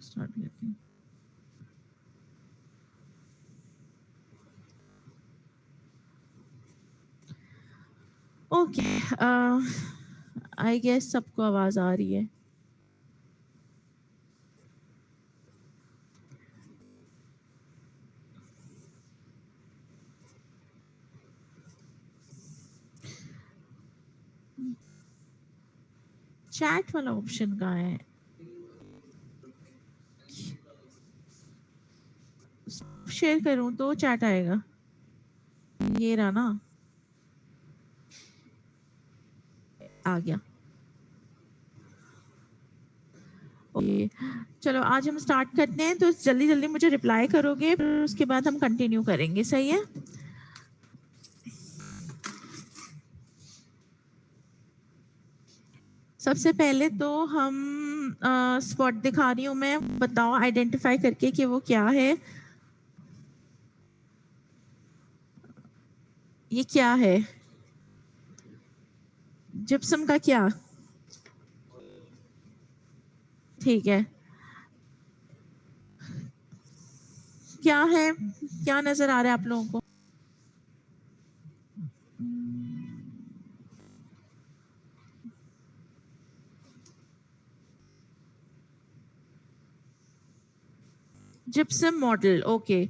Start करते हैं। Okay, I guess सबको आवाज आ रही है। चैट वाला ऑप्शन कहाँ है? शेयर करूं तो चैट आएगा। ये रहा ना, आ गया। ओके, चलो आज हम स्टार्ट करते हैं, तो जल्दी जल्दी मुझे रिप्लाई करोगे, फिर उसके बाद हम कंटिन्यू करेंगे, सही है? सबसे पहले तो हम स्पॉट दिखा रही हूँ मैं, बताओ आइडेंटिफाई करके कि वो क्या है। ये क्या है? जिप्सम का क्या? ठीक है, क्या है, क्या नजर आ रहा है आप लोगों को? Gypsum model, okay.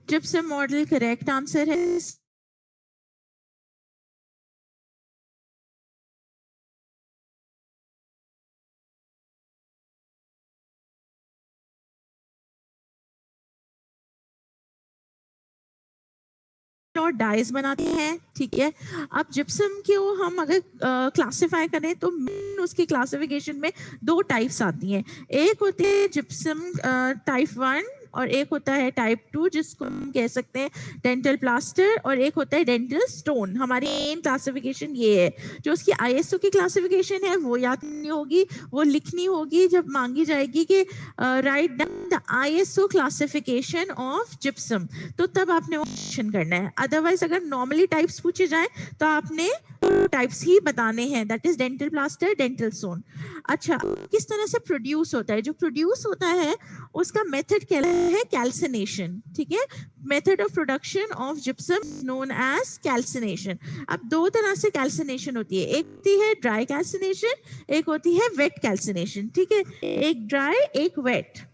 Gypsum model correct answer है। और डाइस बनाते हैं, ठीक है। अब जिप्सम को हम अगर क्लासिफाई करें तो उसकी क्लासिफिकेशन में दो टाइप्स आती हैं। एक होती है जिप्सम टाइप 1 और एक होता है टाइप 2, जिसको हम कह सकते हैं डेंटल प्लास्टर, और एक होता है डेंटल स्टोन। हमारी मेन क्लासिफिकेशन ये है। जो उसकी आईएसओ की क्लासिफिकेशन है वो याद नहीं होगी, वो लिखनी होगी जब मांगी जाएगी कि write down the ISO classification of gypsum, तो तब आपने ऑप्शन करना है। अदरवाइज अगर नॉर्मली टाइप्स पूछे जाए तो आपने टाइप्स ही बताने हैं, that is dental plaster, dental stone. अच्छा, किस तरह से प्रोड्यूस होता है? जो प्रोड्यूस होता है उसका मेथड क्या है? कैल्सिनेशन, ठीक है। Method of production of gypsum known as calcination. अब दो तरह से कैल्सिनेशन होती है, एक होती है ड्राई कैल्सिनेशन, एक होती है वेट कैल्सिनेशन, ठीक है। एक ड्राई एक वेट।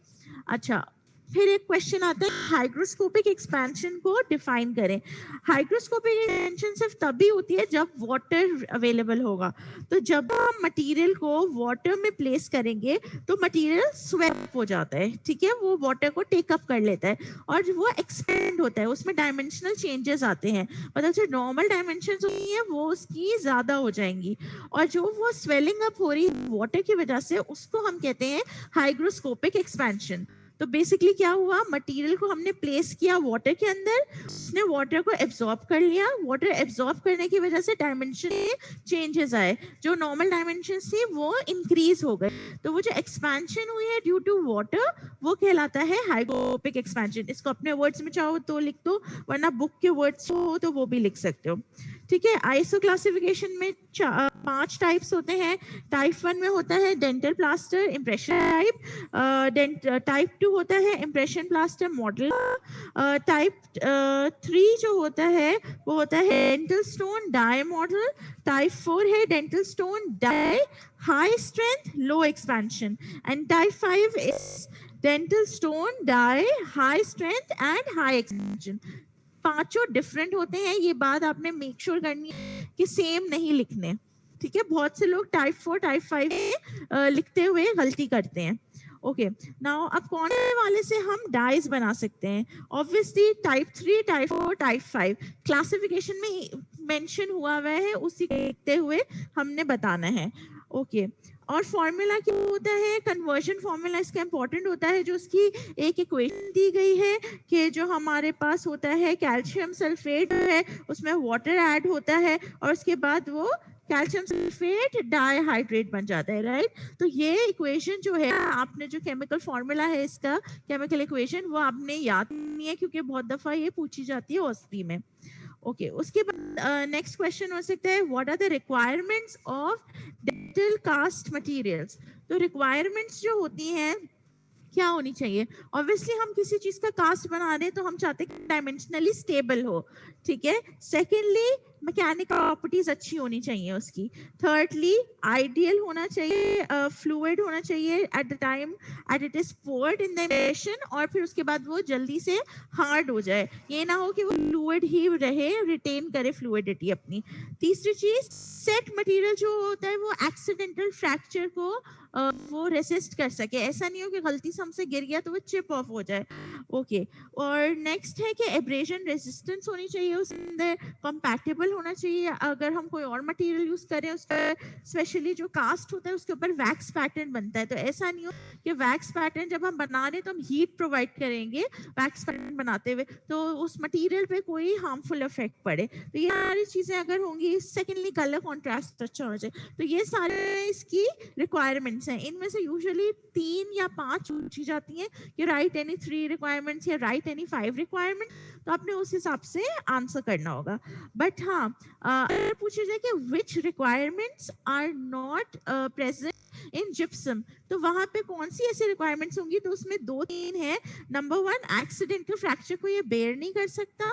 अच्छा, फिर एक क्वेश्चन आता है हाइग्रोस्कोपिक एक्सपेंशन को डिफाइन करें। हाइग्रोस्कोपिक एक्सपेंशन सिर्फ तभी होती है जब वाटर अवेलेबल होगा। तो जब हम मटेरियल को वाटर में प्लेस करेंगे तो मटेरियल स्वेप हो जाता है, ठीक है, वो वाटर को टेक अप कर लेता है और वो एक्सपेंड होता है, उसमें डायमेंशनल चेंजेस आते हैं। मतलब जो नॉर्मल डायमेंशन होती है वो उसकी ज्यादा हो जाएंगी, और जो वो स्वेलिंग अप हो रही है वाटर की वजह से, उसको हम कहते हैं हाइग्रोस्कोपिक एक्सपेंशन। तो बेसिकली क्या हुआ, मटेरियल को हमने प्लेस किया वाटर के अंदर, उसने वाटर को एब्जॉर्ब कर लिया, वाटर एब्जॉर्ब करने की वजह से डायमेंशन में चेंजेस आए, जो नॉर्मल डायमेंशन थी वो इंक्रीज हो गए। तो वो जो एक्सपेंशन हुई है ड्यू टू वाटर, वो कहलाता है हाइग्रोस्कोपिक एक्सपेंशन। इसको अपने वर्ड्स में चाहो तो लिख दो, वरना बुक के वर्ड्स हो तो वो भी लिख सकते हो, ठीक है। आईएसओ क्लासिफिकेशन में 5 टाइप्स होते हैं। टाइप 1 में होता है dental plaster impression type, type 2 होता है इम्प्रेशन प्लास्टर मॉडल, टाइप 3 जो होता है वो होता है dental stone die model, type 4 है dental stone die high strength low expansion, and type 5 is dental stone die high strength and high expansion. पांचों डिफरेंट होते हैं, ये बात आपने मेक श्योर करनी है कि सेम नहीं लिखने, ठीक है। बहुत से लोग टाइप 4 टाइप 5 लिखते हुए गलती करते हैं। ओके, नाउ अब कौन से वाले से हम डाइज बना सकते हैं? Obviously type 3 type 4 type 5 classification में मेंशन हुआ हुआ है, उसी को देखते हुए हमने बताना है। ओके, और फॉर्मूला क्या होता है? कन्वर्जन फॉर्मूला इसका इंपॉर्टेंट होता है, जो उसकी एक इक्वेशन दी गई है कि जो हमारे पास होता है कैल्शियम सल्फेट है, उसमें वाटर ऐड होता है और उसके बाद वो कैल्शियम सल्फेट डाइहाइड्रेट बन जाता है, राइट। तो ये इक्वेशन जो है, आपने जो केमिकल फॉर्मूला है इसका, केमिकल इक्वेशन, वो आपने याद नहीं है क्योंकि बहुत दफा ये पूछी जाती है ओएसपी में। ओके उसके बाद नेक्स्ट क्वेश्चन हो सकता है what are the requirements of dental cast materials. तो रिक्वायरमेंट्स जो होती हैं क्या होनी चाहिए, ऑब्वियसली हम किसी चीज का कास्ट बना रहे हैं तो हम चाहते हैं कि डायमेंशनली स्टेबल हो, ठीक है। सेकेंडली मैकेनिकल प्रॉपर्टीज अच्छी होनी चाहिए उसकी। थर्डली आइडियल होना चाहिए, फ्लूइड होना चाहिए at the time at it is poured in the impression, और फिर उसके बाद वो जल्दी से हार्ड हो जाए, ये ना हो कि वो फ्लूइड ही रहे, रिटेन करे फ्लूइडिटी अपनी। तीसरी चीज सेट मटेरियल जो होता है वो एक्सीडेंटल फ्रैक्चर को वो रेसिस्ट कर सके, ऐसा नहीं हो कि गलती से हमसे गिर गया तो वो चिप ऑफ हो जाए। ओके और नेक्स्ट है कि एब्रेजन रेजिस्टेंस होनी चाहिए उसके अंदर, कंपैटिबल होना चाहिए। अगर हम कोई और मटेरियल यूज करें उसका स्पेशली जो कास्ट होता है उसके ऊपर वैक्स पैटर्न बनता है, तो ऐसा नहीं हो कि वैक्स पैटर्न जब हम बना रहे हैं तो हम हीट प्रोवाइड करेंगे वैक्स पैटर्न बनाते हुए तो उस मटेरियल पे कोई हार्मफुल इफेक्ट पड़े, तो ये सारी चीजें अगर होंगी। सेकेंडली कलर कॉन्ट्रास्ट अच्छा होना चाहिए। तो ये सारे इसकी रिक्वायरमेंट्स हैं, इनमें से यूजुअली 3 या 5 पूछी जाती हैं कि राइट एनी 3 रिक्वायरमेंट्स या राइट एनी 5 रिक्वायरमेंट, तो आपने उस हिसाब से आंसर करना होगा। बट हाँ अगर पूछा जाए कि which requirements are not present in gypsum, तो वहां पे कौन सी ऐसी रिक्वायरमेंट्स होंगी, तो उसमें 2-3 है। नंबर 1 एक्सीडेंटल फ्रैक्चर को ये बेयर नहीं कर सकता,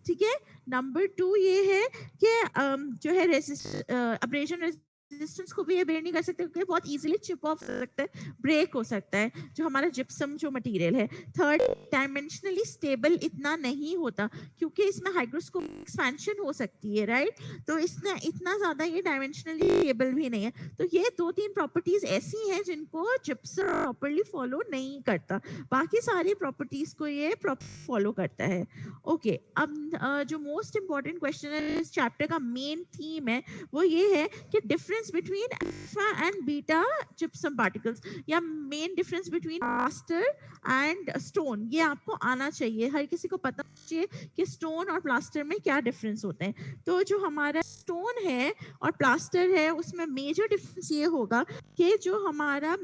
ठीक है। नंबर 2 ये है कि जो है अब्रेजन रेजिस्टेंस को भी ये बेयर नहीं कर सकते क्योंकि बहुत इजीली चिप ऑफ हो सकता है, ब्रेक हो सकता है जो हमारा जिप्सम जो मटेरियल है। थर्ड डायमेंशनली स्टेबल इतना नहीं होता क्योंकि इसमें हाइग्रोस्कोपिक एक्सपेंशन हो सकती है, राइट, तो इसने इतना ज्यादा ये डायमेंशनली स्टेबल भी नहीं है। तो ये 2-3 प्रॉपर्टीज ऐसी हैं जिनको जिप्सम प्रॉपर्ली फॉलो नहीं करता, बाकी सारी प्रॉपर्टीज को ये फॉलो करता है। ओके अब जो मोस्ट इंपॉर्टेंट क्वेश्चन है इस चैप्टर का मेन थीम है वो ये है कि difference between alpha and beta gypsum particles, या main difference between plaster and stone, ये आपको आना चाहिए, हर किसी को पता चाहिए कि स्टोन और प्लास्टर में क्या डिफरेंस होते हैं। तो जो हमारा स्टोन है और प्लास्टर है उसमें मेजर डिफरेंस ये होगा कि जो हमारा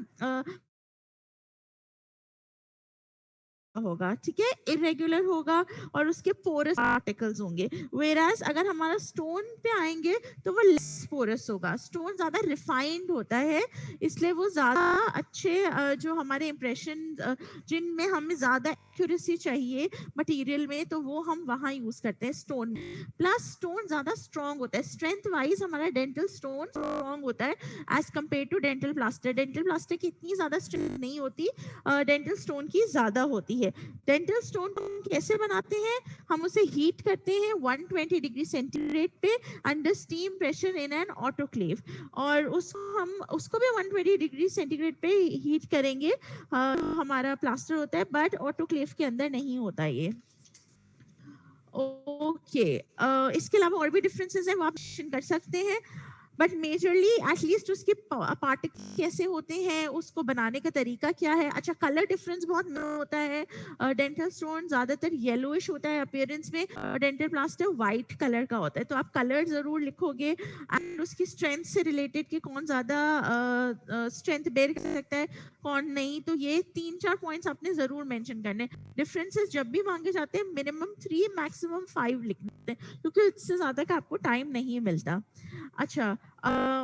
होगा, ठीक है, इरेगुलर होगा और उसके पोरस पार्टिकल्स होंगे। वेराज अगर हमारा स्टोन पे आएंगे तो वो लेस पोरस होगा, स्टोन ज्यादा रिफाइंड होता है इसलिए वो ज्यादा अच्छे जो हमारे इंप्रेशन जिनमें हमें ज्यादा एक्यूरेसी चाहिए मटेरियल में तो वो हम वहां यूज करते हैं स्टोन। प्लस स्टोन ज्यादा स्ट्रॉन्ग होता है, स्ट्रेंथ वाइज हमारा डेंटल स्टोन स्ट्रॉन्ग होता है as compared to dental plaster. Dental plaster की इतनी ज्यादा स्ट्रेंथ नहीं होती, डेंटल स्टोन की ज्यादा होती है। डेंटल स्टोन को हम कैसे बनाते हैं, हम उसे हीट करते हैं 120 डिग्री सेंटीग्रेड पे under steam pressure in an autoclave, और उसको भी 120 डिग्री सेंटीग्रेड पे हीट करेंगे। हमारा प्लास्टर होता है बट ऑटोक्लेव के अंदर नहीं होता ये। ओके इसके अलावा और भी डिफरेंसेस हैं वो आप मेंशन कर सकते हैं, बट मेजरली एटलीस्ट उसके पार्टिकल कैसे होते हैं, उसको बनाने का तरीका क्या है। अच्छा कलर डिफरेंस बहुत होता है, डेंटल स्टोन ज्यादातर येलोइश होता है अपीयरेंस में, डेंटल प्लास्टर वाइट कलर का होता है, तो आप कलर जरूर लिखोगे एंड उसकी स्ट्रेंथ से रिलेटेड कि कौन ज्यादा स्ट्रेंथ बेयर कर सकता है कौन नहीं, तो ये 3-4 पॉइंट्स आपने जरूर मेंशन करने। डिफरेंसेस जब भी मांगे जाते हैं मिनिमम 3 मैक्सिमम 5 लिखते हैं क्योंकि इससे ज्यादा का आपको टाइम नहीं मिलता। अच्छा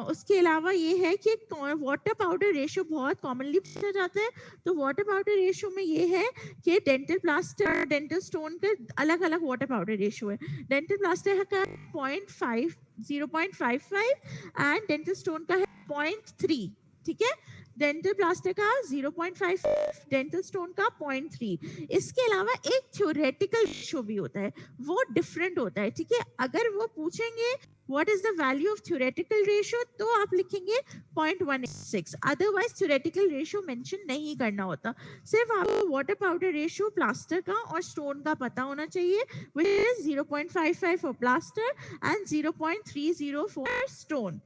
उसके अलावा ये है कि वाटर पाउडर रेशियो बहुत कॉमनली पूछा जाता है, तो वाटर पाउडर रेशियो में ये है कि डेंटल प्लास्टर डेंटल स्टोन का अलग अलग वाटर पाउडर रेशियो है। डेंटल प्लास्टर का 0.55 एंड डेंटल स्टोन का है 0.3, ठीक है, डेंटल प्लास्टर का 0.5, डेंटल स्टोन का 0.3। इसके अलावा एक थ्योरेटिकल रेशियो भी होता है वो डिफरेंट होता है, ठीक है। अगर वो पूछेंगे what is the value of theoretical ratio तो आप लिखेंगे 0.16, अदरवाइज थ्योरेटिकल रेशियो मेंशन नहीं करना होता, सिर्फ आपको वाटर पाउडर रेशियो प्लास्टर का और स्टोन का पता होना चाहिए which is 0.55 for plaster and 0.30 for stone.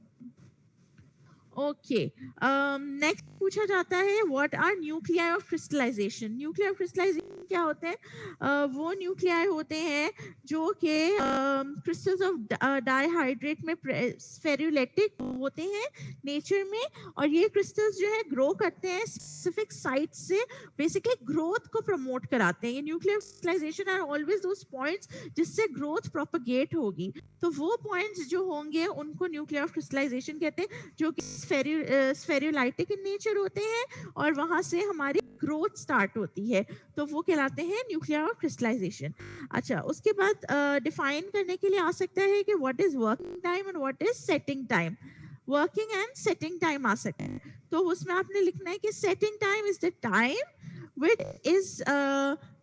Okay, next पूछा जाता है what are nuclei of crystallization. Nuclei of crystallization क्या होते हैं? वो न्यूक्लियाई होते हैं जो कि क्रिस्टल्स ऑफ डाइहाइड्रेट में फेरुलेटिक होते हैं नेचर में, और ये क्रिस्टल्स जो है ग्रो करते हैं स्पेसिफिक साइट से, बेसिकली ग्रोथ को प्रमोट कराते हैं। ये nuclear crystallization are always those points जिससे ग्रोथ प्रोपगेट होगी, तो वो पॉइंट्स जो होंगे उनको न्यूक्लियर ऑफ क्रिस्टलाइजेशन कहते हैं, जो कि स्फेरुलाइटिक इन नेचर होते हैं और वहां से हमारी ग्रोथ स्टार्ट होती है, तो वो कहलाते हैं न्यूक्लियर ऑफ क्रिस्टलाइजेशन। अच्छा, उसके बाद डिफाइन करने के लिए आ सकता है कि what is working time and what is setting time. Working and setting time आ सकता है, तो उसमें आपने लिखना है कि setting time is the time which is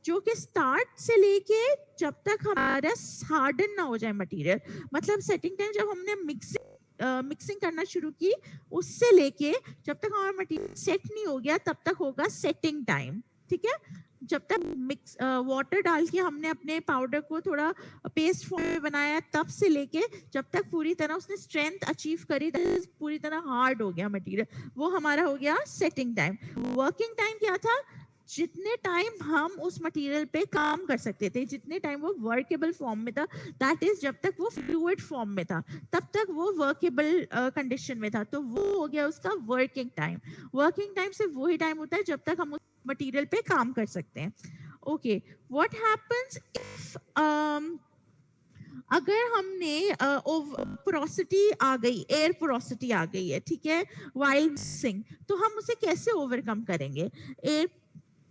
जो कि स्टार्ट से लेके जब तक हमारा हार्डन ना हो जाए मटेरियल, मतलब सेटिंग टाइम जब हमने मिक्सिंग करना शुरू की उससे लेके जब तक हमारा मटेरियल सेट नहीं हो गया तब तक होगा सेटिंग टाइम। ठीक है, जब तक मिक्स वाटर डाल के हमने अपने पाउडर को थोड़ा पेस्ट फॉर्म में बनाया तब से लेके जब तक पूरी तरह उसने स्ट्रेंथ अचीव करी, पूरी तरह हार्ड हो गया मटेरियल, वो हमारा हो गया सेटिंग टाइम। वर्किंग टाइम क्या था? जितने टाइम हम उस मटेरियल पे काम कर सकते थे, जितने टाइम वो वर्केबल फॉर्म में था, दैट इज जब तक वो फ्लूइड फॉर्म में था तब तक वो वर्केबल कंडीशन में था, तो वो हो गया उसका वर्किंग टाइम। वर्किंग टाइम सिर्फ वही टाइम होता है जब तक हम उस मटेरियल पे काम कर सकते हैं। ओके, व्हाट हैपेंस इफ अगर हमने पोरोसिटी आ गई, एयर पोरोसिटी आ गई है, ठीक है, वाइल मिक्सिंग, तो हम उसे कैसे ओवरकम करेंगे? एयर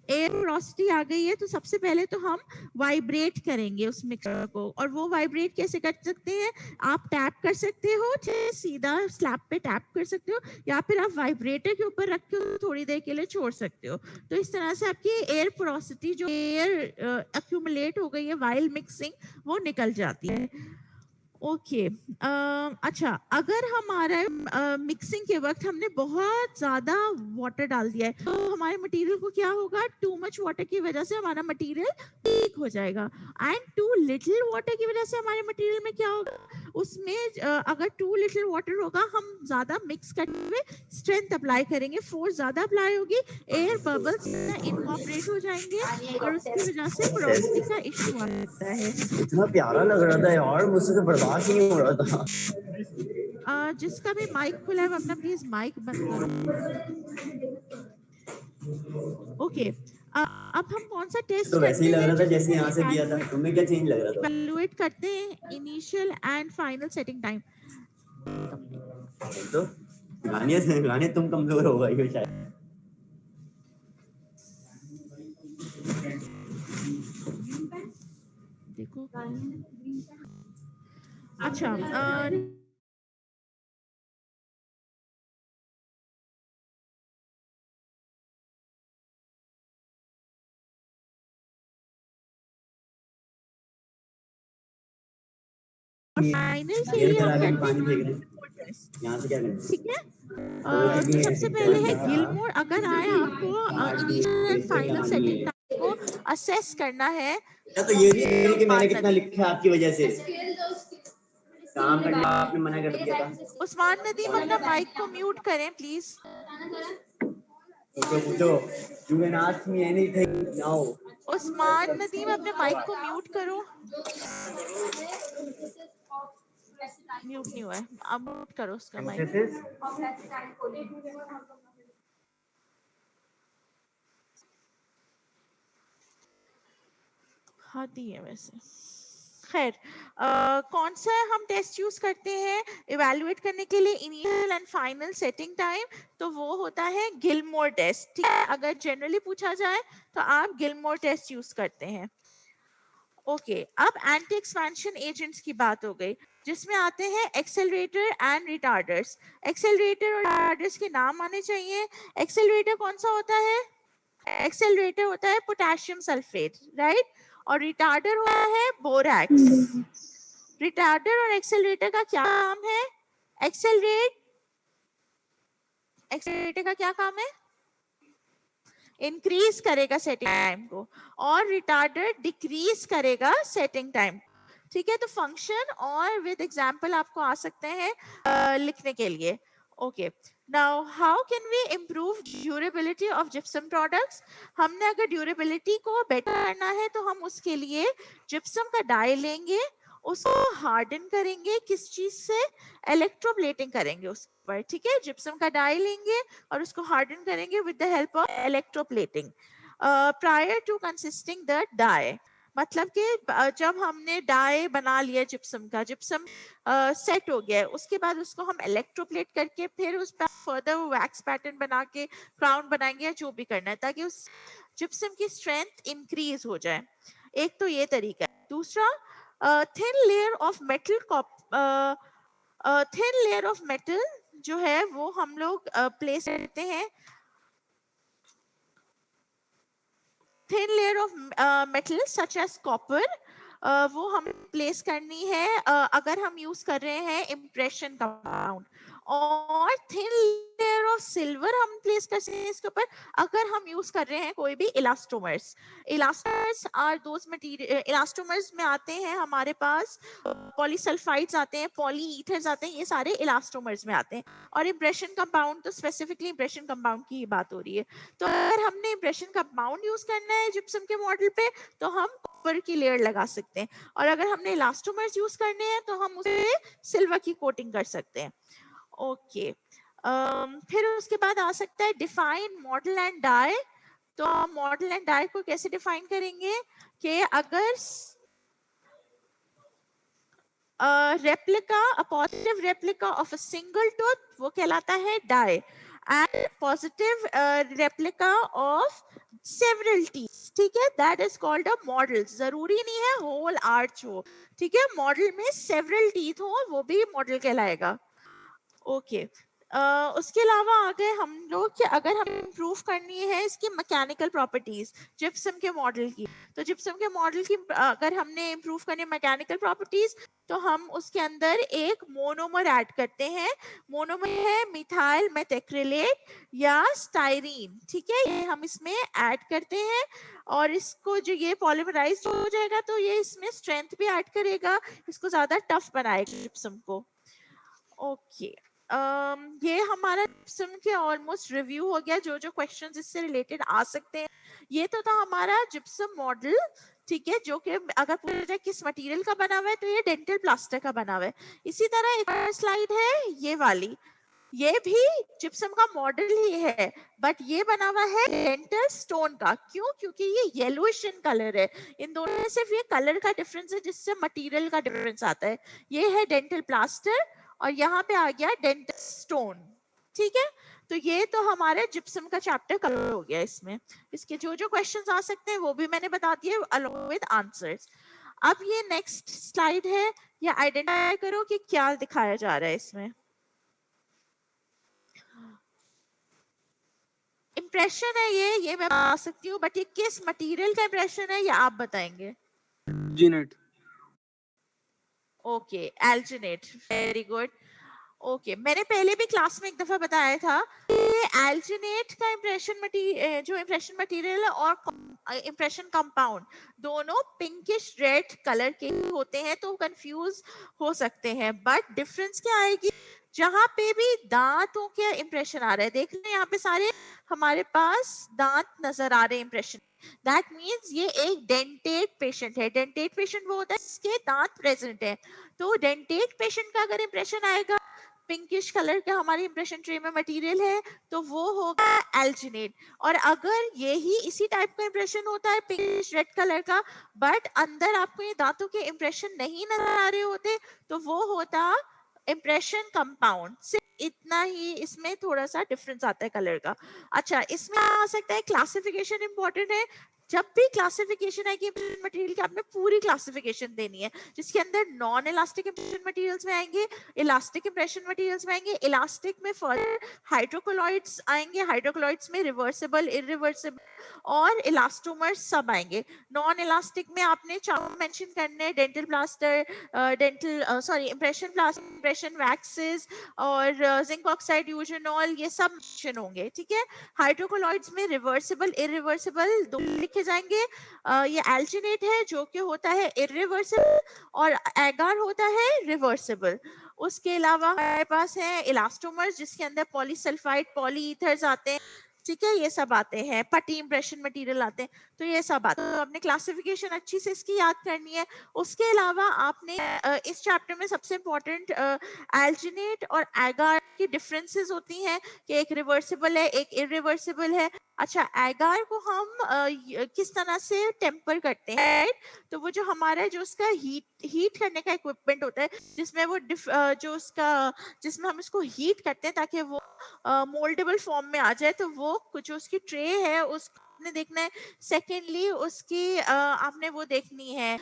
एयर पोरोसिटी आ गई है तो सबसे पहले तो हम वाइब्रेट करेंगे उस मिक्सर को, और वो वाइब्रेट कैसे कर सकते हैं? आप टैप कर सकते हो, चाहे सीधा स्लैब पे टैप कर सकते हो, या फिर आप वाइब्रेटर के ऊपर रख के थोड़ी देर के लिए छोड़ सकते हो। तो इस तरह से आपकी एयर पोरोसिटी, जो एयर अक्यूमुलेट हो गई है वाइल मिक्सिंग, वो निकल जाती है। ओके, अच्छा, अगर हमारा मिक्सिंग के वक्त हमने बहुत ज्यादा वाटर डाल दिया है तो हमारे मटेरियल को क्या होगा? टू मच वाटर की वजह से हमारा मटेरियल लीक हो जाएगा, एंड टू लिटिल वाटर की वजह से हमारे मटेरियल में क्या होगा? उसमें अगर टू लिटिल वाटर होगा, हम ज्यादा मिक्स करते हुए स्ट्रेंथ अप्लाई करेंगे, फोर्स ज्यादा अप्लाई होगी, एयर बबल्स इनकॉर्पोरेट हो जाएंगे और उसकी वजह से पोरोसिटी का इशू आ जाता है। इतना प्यारा लग रहा था यार, मुझसे तो बर्दाश्त ही नहीं हो रहा था। जिसका भी माइक खुला है वो अपना प्लीज माइक बंद करो। ओके, अब हम कौन सा टेस्ट तो वैसे ही करते लग हैं रहा था जैसे यहाँ से किया था, जिसमें तुम्हें क्या चेंज लग रहा था? इवैल्यूएट करते हैं initial and final setting time. तो गाने तुम कमजोर हो गई हो शायद। देखो, अच्छा, फाइनल के लिए हम करते पानी फेंक रहे हैं हैं यहाँ से, क्या करें? ठीक है। तो सबसे पहले है गिलमोर। अगर आए आपको initial and final setting time को असेस करना है, तो ये नहीं कि मैंने कितना लिखा है आपकी वजह से, काम करने आपने मना कर दिया था। उस्मान नदीम अपना माइक को म्यूट करें प्लीज। पूछो, you can ask me anything now. Usman Nadeem अपने माइक को म्यूट करो। म्यूट नहीं हुआ है, अब म्यूट करो उसका माइक। आती है वैसे। खैर, कौन सा हम टेस्ट यूज करते हैं इवैल्यूएट करने के लिए initial and final setting time? तो वो होता है गिलमोर टेस्ट। ठीक है, अगर जनरली पूछा जाए तो आप गिलमोर टेस्ट यूज करते हैं। ओके, अब एंटी एक्सपेंशन एजेंट्स की बात हो गई, जिसमें आते हैं एक्सेलरेटर एंड रिटार्डर्स। एक्सेलरेटर और रिटार्डर्स के नाम आने चाहिए। एक्सेलरेटर कौन सा होता है? एक्सेलरेटर होता है पोटेशियम सल्फेट, राइट, और रिटार्डर होता है बोरैक्स। रिटार्डर और एक्सेलरेटर का क्या काम है? एक्सेलरेटर का क्या काम है? इंक्रीज करेगा सेटिंग टाइम को, और रिटार्डर डिक्रीज करेगा सेटिंग टाइम। ठीक है, तो फंक्शन और विद एग्जांपल आपको आ सकते हैं लिखने के लिए। Okay. Now, how can we improve durability of gypsum products? हमने अगर durability को better करना है तो हम उसके लिए gypsum का dye लेंगे, उसको harden करेंगे, किस चीज से? Electroplating करेंगे उस पर, ठीक है? gypsum का dye लेंगे और उसको harden करेंगे with the help of electroplating. Prior to consisting the dye, मतलब कि जब हमने डाई बना लिया जिप्सम का, जिप्सम सेट हो गया है, उसके बाद उसको हम इलेक्ट्रोप्लेट करके फिर उस पर फर्दर वैक्स पैटर्न बना के क्राउन बनाएंगे या जो भी करना है ताकि उस जिप्सम की स्ट्रेंथ इंक्रीज हो जाए. एक तो ये तरीका है. दूसरा, thin layer of metal thin layer of metal जो है वो हम लोग प्लेस करते हैं. thin layer of metal such as copper, वो हम प्लेस करनी है अगर हम यूज कर रहे हैं इम्प्रेशन कंपाउंड. और थिन लेयर ऑफ सिल्वर हम प्लेस कर सकते हैं इसके ऊपर अगर हम यूज कर रहे हैं कोई भी elastomers. Elastomers are those material, elastomers में आते हैं हमारे पास पॉलीसल्फाइड्स आते हैं, पॉलीईथर्स आते हैं, ये सारे इलास्टोमर्स में आते हैं. और इम्प्रेशन कंपाउंड तो स्पेसिफिकली इम्प्रेशन कंपाउंड की बात हो रही है. तो अगर हमने इम्प्रेशन कंपाउंड यूज करना है जिप्सम के मॉडल पे तो हम कॉपर की लेयर लगा सकते हैं. और अगर हमने इलास्टोमर्स यूज करने हैं तो हम उसे सिल्वर की कोटिंग कर सकते हैं. ओके. फिर उसके बाद आ सकता है डिफाइन मॉडल एंड डाई. तो हम मॉडल एंड डाई को कैसे डिफाइन करेंगे कि अगर replica, a positive replica of a single tooth, वो कहलाता है die. And positive replica of several teeth, ठीक है, that is called a model. जरूरी नहीं है होल आर्च हो, ठीक है, मॉडल में सेवरल टीथ हो वो भी मॉडल कहलाएगा. ओके. उसके अलावा आगे हम लोग कि अगर हम इम्प्रूव करनी है इसकी मैकेनिकल प्रॉपर्टीज जिप्सम के मॉडल की, तो जिप्सम के मॉडल की अगर हमने इम्प्रूव करनी मैकेनिकल प्रॉपर्टीज तो हम उसके अंदर एक मोनोमर ऐड करते हैं. मोनोमर है मिथाइल मेथैक्रिलेट या स्टाइरीन, ठीक है, ये हम इसमें ऐड करते हैं. और इसको जो ये पॉलीमराइज हो जाएगा तो ये इसमें स्ट्रेंथ भी ऐड करेगा, इसको ज्यादा टफ बनाएगा जिप्सम को. ओके. ये हमारा जिप्सम के ऑलमोस्ट रिव्यू हो गया. जो जो क्वेश्चंस इससे रिलेटेड आ सकते हैं, ये तो था हमारा जिप्सम मॉडल, ठीक है, जो कि अगर पूछा जाए किस मटेरियल का बना हुआ है तो ये डेंटल प्लास्टर का बना हुआ है. इसी तरह एक और स्लाइड है ये वाली, ये भी जिप्सम का मॉडल ही है बट ये बना हुआ है डेंटल स्टोन का. क्यों? क्योंकि ये येलोइश इन कलर है. इन दोनों में सिर्फ ये कलर का डिफरेंस है जिससे मटेरियल का डिफरेंस आता है. ये है डेंटल प्लास्टर और यहाँ पे आ गया डेंटल स्टोन, ठीक है. तो ये तो हमारे जिप्सम का चैप्टर कवर हो गया. इसमें इसके जो जो क्वेश्चंस आ सकते हैं वो भी मैंने बता दिए अलोंग विद आंसर्स. अब ये नेक्स्ट स्लाइड है, ये आइडेंटिफाई करो कि क्या दिखाया जा रहा है इसमें. इम्प्रेशन है ये मैं बता सकती हूँ बट ये किस मटेरियल का इम्प्रेशन है ये आप बताएंगे. जीनेट. Okay, alginate, very good. Okay, मैंने पहले भी क्लास में एक दफा बताया था कि एल्जिनेट का इम्प्रेशन मटीरियल, जो इम्प्रेशन मटेरियल है और इम्प्रेशन कंपाउंड दोनों पिंकिश रेड कलर के होते हैं तो कंफ्यूज हो सकते हैं. बट डिफरेंस क्या आएगी, जहां पे भी दांतों के इम्प्रेशन आ रहा है, देख रहे हैं यहाँ पे सारे हमारे पास दांत नजर आ रहे हैं इम्प्रेशन, दैट मीन्स ये एक डेंटेड पेशेंट है. डेंटेड पेशेंट वो होता है जिसके दांत प्रेजेंट है. तो डेंटेड पेशेंट का अगर इम्प्रेशन आएगा पिंकिश कलर का हमारे इम्प्रेशन ट्रे में मटेरियल है तो वो होगा एल्जिनेट. और अगर यही इसी टाइप का इम्प्रेशन होता है पिंकिश रेड कलर का बट अंदर आपको ये दांतों के इम्प्रेशन नहीं नजर आ रहे होते तो वो होता इम्प्रेशन कंपाउंड. सिर्फ इतना ही इसमें थोड़ा सा डिफरेंस आता है कलर का. अच्छा, इसमें आ सकता है क्लासिफिकेशन इंपॉर्टेंट है. जब भी क्लासिफिकेशन है कि मटेरियल की आपने पूरी क्लासिफिकेशन देनी है जिसके अंदर नॉन इलास्टिक इम्प्रेशन मटेरियल्स में आएंगे, इलास्टिक इम्प्रेशन मटेरियल्स में आएंगे, इलास्टिक में फर्दर हाइड्रोकोलॉइड्स आएंगे, हाइड्रोकोलॉइड्स में रिवर्सिबल, इरिवर्सिबल और इलास्टोमर्स सब आएंगे. नॉन इलास्टिक में आपने चारों मेंशन करने हैं, dental plaster, impression plaster, impression waxes और जिंक ऑक्साइड, यूजेनॉल, ये सब मेंशन होंगे, ठीक है. हाइड्रोकोलॉइड्स में रिवर्सिबल, इरिवर्सिबल दो लिखे जाएंगे. ये एल्जिनेट है जो कि होता है इरिवर्सिबल और एगार होता है रिवर्सिबल. उसके अलावा हमारे पास है इलास्टोमर्स जिसके अंदर पॉलीसल्फाइड पॉलीईथर्स आते हैं, ठीक है, ये सब आते हैं, पट्टी इंप्रेशन मटेरियल आते हैं, तो ये सब आते हैं। तो आपने क्लासिफिकेशन अच्छी से इसकी याद करनी है। उसके अलावा आपने इस चैप्टर में सबसे इम्पोर्टेंट एल्जिनेट और एगार की डिफरेंसेस होती हैं कि एक रिवर्सिबल है एक इरिवर्सिबल है। अच्छा, एगार को हम किस तरह से टेम्पर करते हैं, राइट? तो वो जो हमारा जो उसका हीट करने का इक्विपमेंट होता है जिसमें वो जो उसका जिसमें हम इसको हीट करते हैं ताकि वो मोल्डेबल फॉर्म में आ जाए, तो वो कुछ उसकी ट्रे है उसको आपने देखना है। सेकेंडली उसकी आपने वो देखनी है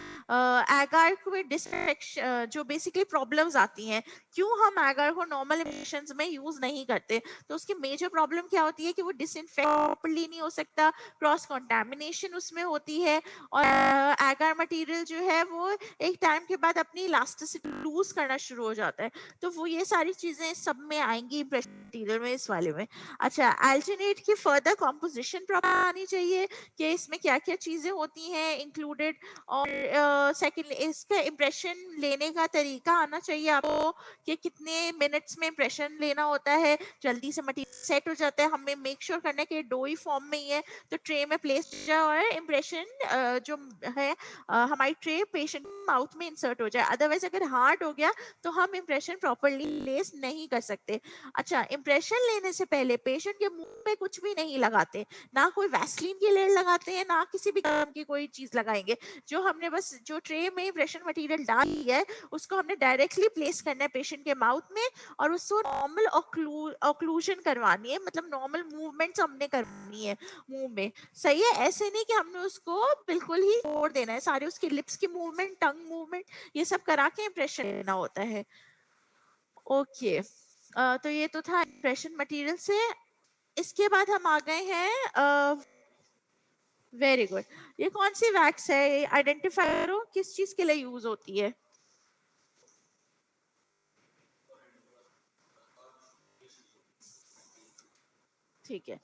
एगार में डिसइंफेक्शन जो बेसिकली प्रॉब्लम्स आती हैं, क्यों हम एगार को नॉर्मल इमिशंस में यूज नहीं करते। तो उसकी मेजर प्रॉब्लम क्या होती है कि वो डिसइंफेक्ट प्रॉपर्ली नहीं हो सकता, क्रॉस कंटामिनेशन उसमें होती है, और एगार मटेरियल जो है वो एक टाइम के बाद अपनी इलास्टिसिटी लूज करना शुरू हो जाता है। तो वो ये सारी चीजें सब में आएंगी इम्प्रेशन मटेरियल में, इस वाले में। अच्छा, एल्जिनेट की फर्दर कॉम्पोजिशन प्रॉपर आनी चाहिए कि इसमें क्या क्या चीजें होती हैं इंक्लूडेड, और सेकंड इसका इम्प्रेशन लेने का तरीका आना चाहिए आपको कि कितने मिनट्स में इम्प्रेशन लेना होता है, जल्दी से मटेरियल सेट हो जाता है, हमें मेक श्योर करना है कि डोई फॉर्म में ही है तो ट्रे में प्लेस हो जाए और इम्प्रेशन जो है हमारी ट्रे पेशेंट माउथ में इंसर्ट हो जाए। अदरवाइज अगर हार्ड हो गया तो हम इम्प्रेशन प्रॉपरली प्लेस नहीं कर सकते। अच्छा, इम्प्रेशन लेने से पहले पेशेंट के मुंह पे कुछ भी नहीं लगाते, ना कोई वैसलीन की लेयर लगाते हैं, ना किसी भी काम की कोई चीज लगाएंगे। जो हमने बस जो ट्रे में इम्प्रेशन मटेरियल डाली है उसको हमने डायरेक्टली प्लेस करना है पेशेंट के माउथ में, और उसको नॉर्मल ऑक्लूजन करवानी है, मतलब नॉर्मल मूवमेंट्स हमने करवानी है मुंह में। सही है, ऐसे नहीं कि हमने उसको बिल्कुल ही छोड़ देना है, सारे उसके लिप्स की मूवमेंट, टंग मूवमेंट, ये सब करा के इम्प्रेशन लेना होता है। ओके, तो ये तो था इम्प्रेशन मटेरियल से। इसके बाद हम आ गए हैं, वेरी गुड, ये कौन सी वैक्स है, आइडेंटिफाई करो किस चीज के लिए यूज होती है। ठीक है,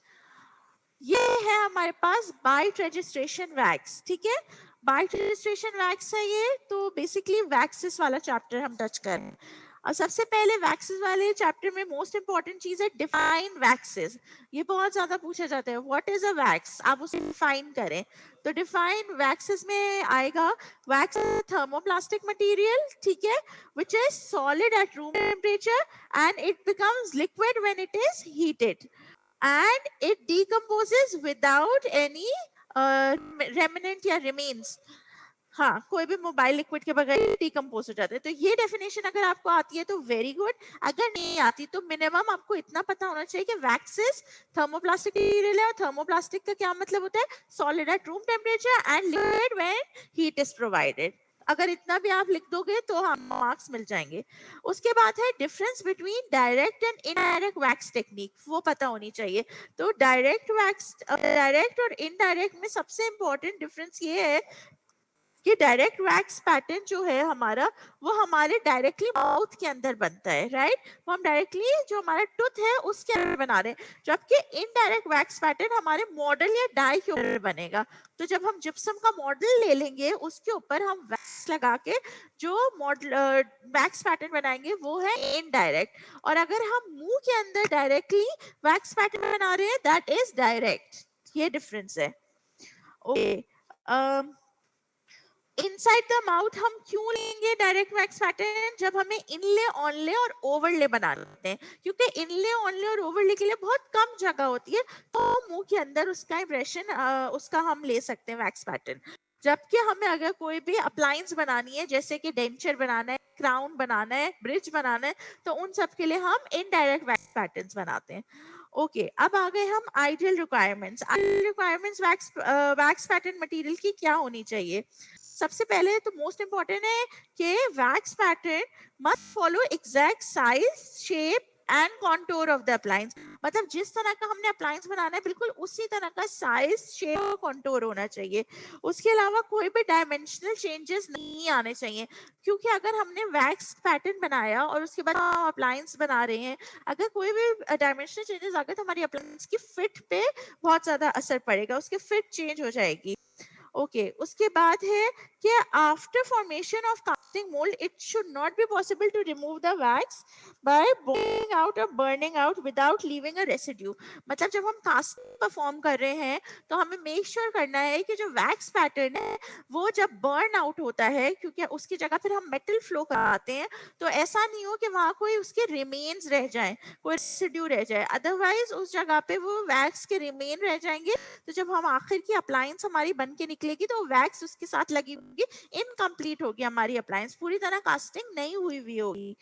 ये है हमारे पास बाइट रजिस्ट्रेशन वैक्स, ठीक है, बाइट रजिस्ट्रेशन वैक्स है ये। तो बेसिकली वैक्सेस वाला चैप्टर हम टच कर रहे हैं। और सबसे पहले वैक्सेस वाले चैप्टर में मोस्ट इंपॉर्टेंट चीज है डिफाइन वैक्सेस। ये बहुत ज्यादा पूछा जाता है, व्हाट इज अ वैक्स, आप उसे डिफाइन करें। तो डिफाइन वैक्सेस में आएगा वैक्स थर्मोप्लास्टिक मटेरियल, ठीक है, which is solid at room temperature and it becomes liquid when it is heated and it decomposes without any remnant या remains। हाँ, कोई भी मोबाइल लिक्विड के बगैर डिकम्पोज हो जाता है। तो ये डेफिनेशन अगर आपको आती है तो वेरी गुड, अगर नहीं आती तो मिनिमम आपको इतना पता होना चाहिए कि वैक्सेस थर्मोप्लास्टिक मटेरियल है, और थर्मोप्लास्टिक का क्या मतलब होता है, solid at room temperature and liquid when heat is provided. अगर इतना भी आप लिख दोगे तो हम मार्क्स मिल जाएंगे। उसके बाद है difference between direct and indirect wax technique, वो पता होनी चाहिए। तो डायरेक्ट और इनडायरेक्ट में सबसे इंपॉर्टेंट डिफरेंस ये है कि डायरेक्ट वैक्स पैटर्न जो है हमारा, वो हमारे डायरेक्टली माउथ के अंदर बनता है, राइट? वो हम डायरेक्टली जो हमारा टूथ है उसके अंदर बना रहे हैं, जबकि इनडायरेक्ट वैक्स पैटर्न हमारे मॉडल या डाई के ऊपर बनेगा। तो जब हम जिप्सम का मॉडल ले लेंगे उसके ऊपर हम वैक्स लगा के जो मॉडल वैक्स पैटर्न बनाएंगे वो है इनडायरेक्ट, और अगर हम मुंह के अंदर डायरेक्टली वैक्स पैटर्न बना रहे हैं दैट इज डायरेक्ट। ये डिफरेंस है। ओके, इनसाइड द माउथ हम क्यों लेंगे डायरेक्ट वैक्स पैटर्न, जब हमें इनले, ऑनले और ओवरले बनाते हैं, क्योंकि इनले, ऑनले और ओवरले के लिए बहुत कम जगह होती है, तो मुंह के अंदर उसका इम्प्रेशन उसका हम ले सकते हैं वैक्स पैटर्न। जबकि हमें अगर कोई भी अप्लायंस बनानी है, जैसे कि डेंचर बनाना है, क्राउन बनाना है, ब्रिज बनाना है, तो उन सब के लिए हम इनडायरेक्ट वैक्स पैटर्न्स बनाते हैं। ओके, अब आ गए हम ideal requirements. Ideal requirements wax pattern material की क्या होनी चाहिए। सबसे पहले तो मोस्ट इंपॉर्टेंट है कि wax pattern must follow exact size, shape and contour of the appliance. मतलब जिस तरह का हमने अप्लायंस बनाना है बिल्कुल उसी तरह का साइज, शेप और कॉन्टोर होना चाहिए। उसके अलावा कोई भी डायमेंशनल चेंजेस नहीं आने चाहिए, क्योंकि अगर हमने वैक्स पैटर्न बनाया और उसके बाद हम अप्लायंस बना रहे हैं, अगर कोई भी डायमेंशनल चेंजेस आ गए तो हमारी अप्लायंस की फिट पे बहुत ज्यादा असर पड़ेगा, उसकी फिट चेंज हो जाएगी। ओके उसके बाद है कि after formation of casting mould it should not be possible to remove the wax by boiling out और burning out without leaving a residue. मतलब जब हम कास्टिंग परफॉर्म कर रहे हैं तो हमें मेक श्योर करना है कि जो वैक्स पैटर्न है वो जब बर्न आउट होता है, क्योंकि उसकी जगह फिर हम मेटल फ्लो कराते हैं, तो ऐसा नहीं हो कि वहां कोई उसके रिमेन्स रह जाए, कोई रेसिड्यू रह जाए, अदरवाइज उस जगह पे वो वैक्स के रिमेन रह जाएंगे। तो जब हम आखिर की अप्लायंस हमारी बन के निकलेगी तो वैक्स उसके साथ लगी होगी, इनकम्प्लीट होगी हमारी अप्लायंस, पूरी तरह कास्टिंग नहीं हुई हुई होगी।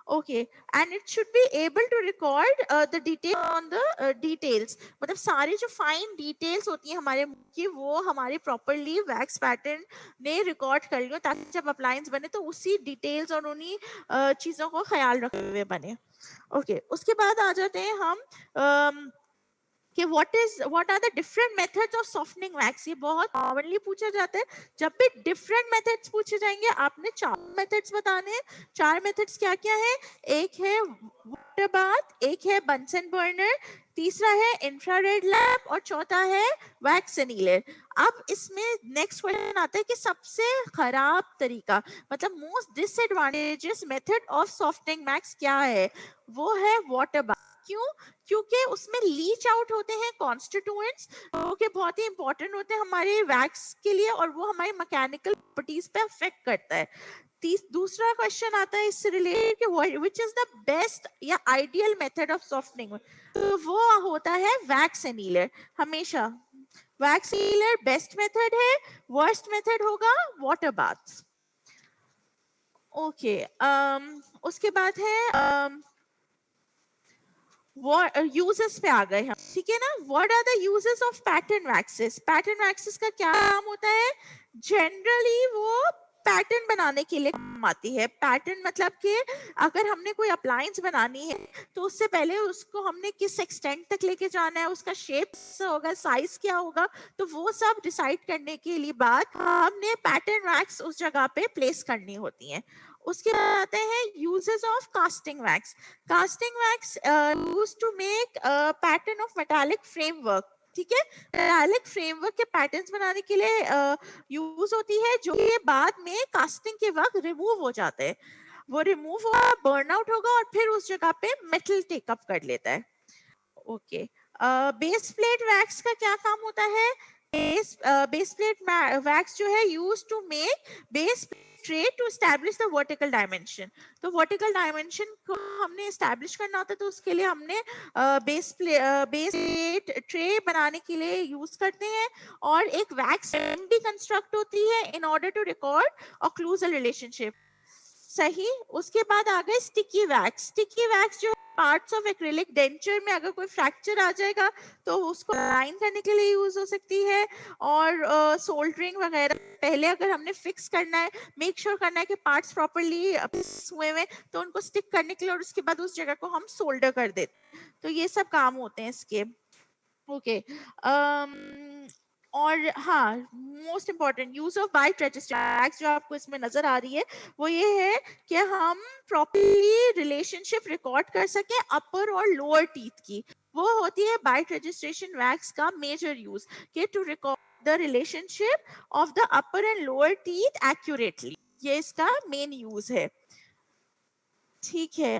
Okay, and it should be able to record the detail on the details। मतलब सारी जो फाइन डिटेल्स होती हैं हमारे मुंह की वो हमारी प्रॉपरली वैक्स पैटर्न ने रिकॉर्ड कर लियो, ताकि जब अप्लायंस बने तो उसी डिटेल्स और उन्हीं चीजों को ख्याल रखते हुए बने। ओके उसके बाद आ जाते हैं हम कि what are the different methods of softening wax. ये बहुत कॉमनली पूछा जाता है। जब भी डिफरेंट मेथड्स पूछे जाएंगे आपने 4 मेथड्स बताने हैं। 4 मेथड्स क्या क्या है? एक है वाटर बाथ, एक है बंसन बर्नर, तीसरा है इंफ्रारेड लैम्प और चौथा है वैक्स एनीलर। अब इसमें नेक्स्ट क्वेश्चन आता है कि सबसे खराब तरीका, मतलब most disadvantages method of softening wax क्या है? वो है वाटर बाथ। क्यों? क्योंकि उसमें लीच आउट होते हैं कॉन्स्टिट्यूएंट्स, जो कि बहुत ही इंपॉर्टेंट होते हैं हमारे वैक्स के लिए, और वो हमारी मैकेनिकल प्रॉपर्टीज पे अफेक्ट करता है। दूसरा क्वेश्चन आता है इससे रिलेटेड कि व्हिच इज द बेस्ट या आइडियल मेथड ऑफ सॉफ्टनिंग, तो वो होता है वैक्स एनीलर। हमेशा वैक्स एनीलर बेस्ट मेथड है, वर्स्ट मेथड होगा वाटर बाथ। ओके उसके बाद है यूजेस पे आ गए हम, ठीक है ना। What are the uses of pattern waxes? Pattern waxes का क्या काम होता है? जनरली वो पैटर्न बनाने के लिए काम आती है। पैटर्न मतलब कि अगर हमने कोई अप्लायंस बनानी है तो उससे पहले उसको हमने किस एक्सटेंट तक लेके जाना है, उसका शेप होगा, साइज क्या होगा, तो वो सब डिसाइड करने के लिए बाद हमने पैटर्न वैक्स उस जगह पे प्लेस करनी होती है। उसके बाद आते हैं uses of casting wax. Casting wax used to make pattern of metallic framework, ठीक है। मेटालिक फ्रेमवर्क के पैटर्न्स बनाने के लिए यूज होती है, जो ये बाद में कास्टिंग के वक्त रिमूव हो जाते हैं। वो रिमूव होगा, बर्न आउट होगा और फिर उस जगह पे मेटल टेकअप कर लेता है। ओके बेस प्लेट वैक्स का क्या काम होता है? बेस प्लेट वैक्स जो है use to make base tray to establish the vertical dimension. तो वर्टिकल डायमेंशन को हमने एस्टैब्लिश करना होता है, तो उसके लिए हमने बेस प्लेट ट्रे बनाने के लिए यूज करते हैं, और एक वैक्स भी कंस्ट्रक्ट होती है in order to record occlusal relationship. सही। उसके बाद आ गए स्टिकी वैक्स। स्टिकी वैक्स जो पार्ट्स ऑफ एक्रिलिक डेंचर में अगर कोई फ्रैक्चर आ जाएगा तो उसको अलाइन करने के लिए यूज हो सकती है, और सोल्डरिंग वगैरह पहले अगर हमने फिक्स करना है, मेक श्योर करना है कि पार्ट्स प्रॉपर्ली हुए हुए, तो उनको स्टिक करने के लिए, और उसके बाद उस जगह को हम सोल्डर कर देते हैं। तो ये सब काम होते हैं इसके। ओके और हाँ most important use of bite register wax जो आपको इसमें नजर आ रही है वो ये है कि हम प्रॉपर्ली रिलेशनशिप रिकॉर्ड कर सके अपर और लोअर टीथ की। वो होती है बाइट रजिस्ट्रेशन वैक्स का मेजर यूज, कि to record the relationship of the upper and lower teeth accurately. ये इसका मेन यूज है, ठीक है।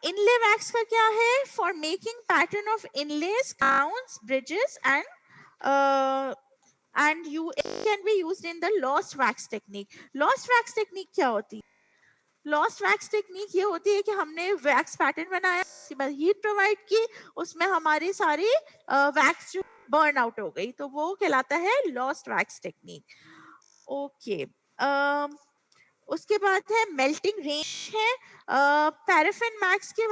इनले वैक्स का क्या है? For making pattern of inlays, crowns, bridges and you it can be used in the lost wax technique। lost wax technique क्या होती है? लॉस्ट वैक्स टेक्निक ये होती है कि हमने वैक्स पैटर्न बनाया, उसके बाद हीट प्रोवाइड की, उसमें हमारी सारी वैक्स जो बर्न आउट हो गई, तो वो कहलाता है लॉस्ट वैक्स टेक्निक। ओके उसके बाद है मेल्टिंग रेंज है। पैराफिन मैक्स के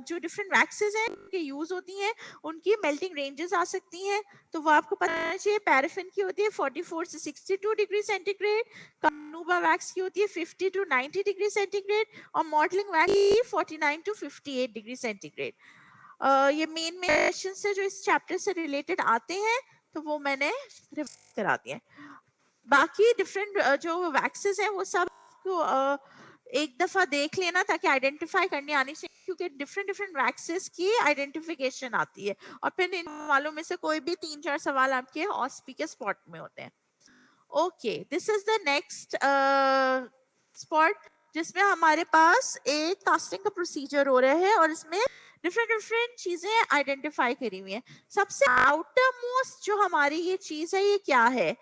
जो डिफरेंट वैक्सेस हैं उनके यूज होती हैं, उनकी मेल्टिंग रेंजेस आ सकती हैं, तो वो आपको पता होना चाहिए। पैराफिन की होती है 44 से 62 डिग्री सेंटीग्रेड, कानूबा वैक्स की होती है 50 टू 90 डिग्री सेंटीग्रेड, और मॉडलिंग वैक्स की 49 टू 58 डिग्री सेंटीग्रेड। ये मेन क्वेश्चंस है जो इस चैप्टर से रिलेटेड आते हैं, तो वो मैंने रिवाइज करा दिए। बाकी डिफरेंट जो वैक्सेस हैं वो सब को एक दफा देख लेना ताकि आइडेंटिफाई करनी आनी चाहिए, क्योंकि डिफरेंट डिफरेंट वैक्सेस की आइडेंटिफिकेशन आती है, और फिर इन वालों में से कोई भी 3-4 सवाल आपके ऑस्पी के स्पॉट में होते हैं। Okay, this is the next spot जिसमें हमारे पास एक कास्टिंग का प्रोसीजर हो रहा है और इसमें डिफरेंट डिफरेंट चीजें आइडेंटिफाई करी हुई हैं। सबसे आउटर मोस्ट जो हमारी ये चीज है ये क्या है?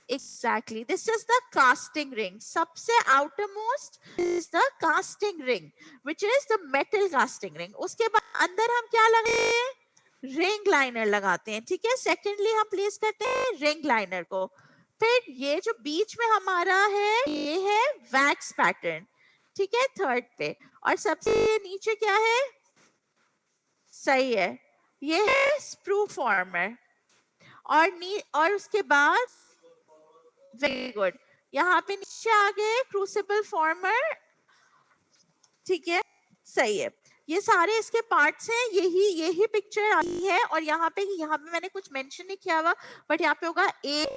Exactly, this is the casting ring. सबसे outermost is the casting ring, which is the metal casting ring. उसके बाद अंदर हम क्या लगाते हैं? रिंग लाइनर लगाते हैं, ठीक है। सेकेंडली हम प्लेस करते हैं रिंग लाइनर को। फिर ये जो बीच में हमारा है ये है वैक्स पैटर्न, ठीक है, थर्ड पे। और सबसे नीचे क्या है? सही है, ये है स्प्रू फॉर्मर। और उसके बाद वेरी गुड, यहाँ पे नीचे आ गए क्रूसिबल फॉर्मर, ठीक है, सही है। ये सारे इसके पार्ट्स हैं, यही पिक्चर आई है। और यहाँ पे मैंने कुछ मेंशन नहीं किया हुआ, बट यहाँ पे होगा ABCDE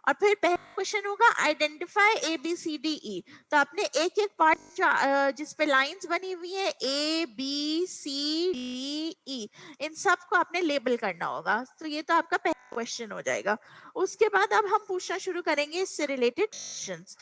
और फिर पहला क्वेश्चन होगा आइडेंटिफाई ABCDE। तो आपने एक एक पार्ट जिस पे लाइंस बनी हुई है ABCDE, इन सब को आपने लेबल करना होगा। तो ये तो आपका पहला क्वेश्चन हो जाएगा। उसके बाद अब हम पूछना शुरू करेंगे इससे रिलेटेड क्वेश्चंस।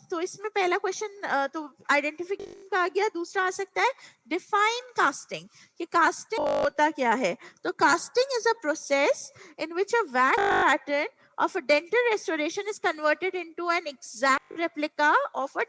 तो इसमें पहला क्वेश्चन तो आइडेंटिफिकेशन का आ गया। दूसरा आ सकता है डिफाइन कास्टिंग, कि कास्टिंग होता क्या है। तो casting is a process in which a wax pattern of a dental restoration is converted into an exact replica of a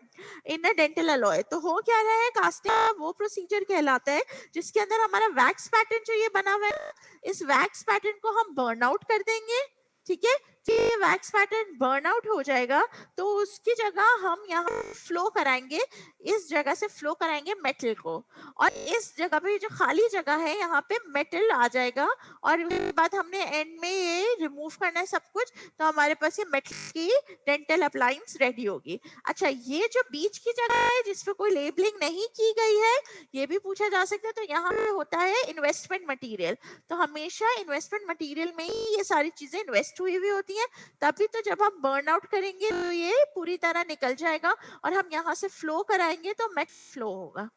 dental alloy। तो हो क्या रहा है, कास्टिंग वो प्रोसीजर कहलाता है जिसके अंदर हमारा वैक्स पैटर्न जो ये बना हुआ है, इस वैक्स पैटर्न को हम बर्न आउट कर देंगे, ठीक है। फिर ये वैक्स पैटर्न बर्न आउट हो जाएगा तो उसकी जगह हम यहाँ फ्लो कराएंगे, इस जगह से फ्लो कराएंगे मेटल को, और इस जगह पे जो खाली जगह है यहाँ पे मेटल आ जाएगा। और उसके बाद हमने एंड में ये रिमूव करना है सब कुछ, तो हमारे पास ये मेटल की डेंटल अप्लायंस रेडी होगी। अच्छा, ये जो बीच की जगह है जिसपे कोई लेबलिंग नहीं की गई है, ये भी पूछा जा सकता है। तो यहाँ पे होता है इन्वेस्टमेंट मटेरियल। तो हमेशा इन्वेस्टमेंट मटेरियल में ही ये सारी चीजें इन्वेस्ट हुई हुई होती हैं, तभी तो जब हम बर्न आउट करेंगे तो ये पूरी तरह निकल जाएगा और हम यहाँ से फ्लो कराएंगे तो मेट फ्लो होगा।